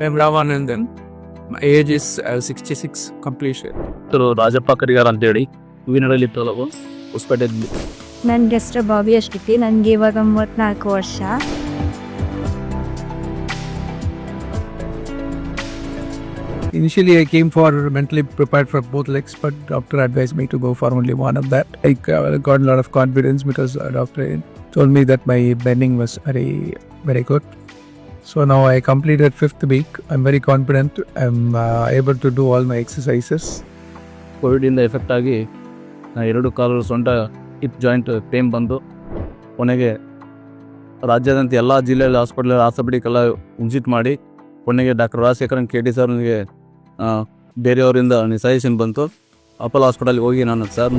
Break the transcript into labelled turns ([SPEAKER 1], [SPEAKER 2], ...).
[SPEAKER 1] I'm Ravanandan. My age is 66 completion.
[SPEAKER 2] Rajappa Karigar ಅಂತೇಳಿ ಹೂವಿನಡಲ್ಲಿ ಇತ್ತಲ್ಲವು ಹೊಸಪೇಟೆ.
[SPEAKER 3] ನನ್ನ ಹೆಸರು ಭವ್ಯ ಶ್ರುತಿ. ನನಗೆ ಇವಾಗ 34 ವರ್ಷ.
[SPEAKER 4] Initially, I came for mentally prepared for both legs, but doctor advised me to go for only one of that. I got a lot of confidence because doctor told me that my bending was very good. So now I completed 5th week. I'm very confident. I'm able to do all my exercises.
[SPEAKER 2] ಕೋವಿಡಿಂದ effect ಆಗಿ ಎರಡು ಕಾಲು ಸೊಂಟ hip joint pain ಬಂದು ಕೊನೆಗೆ ರಾಜ್ಯಾದ್ಯಂತ ಎಲ್ಲ ಜಿಲ್ಲೆಯಲ್ಲಿ hospital ಆರ್ಥೋಪೆಡಿಕ್ಕೆಲ್ಲ visit ಮಾಡಿ ಕೊನೆಗೆ ಡಾಕ್ಟರ್ ರಾಜಶೇಖರನ್ KT ಸರ್ನಿಗೆ ಬೇರೆಯವರಿಂದ ಸಜೆಷನ್ ಬಂತು. ಅಪೋಲೋ ಹಾಸ್ಪಿಟಲ್ಗೆ ಹೋಗಿ ನಾನು ಸರ್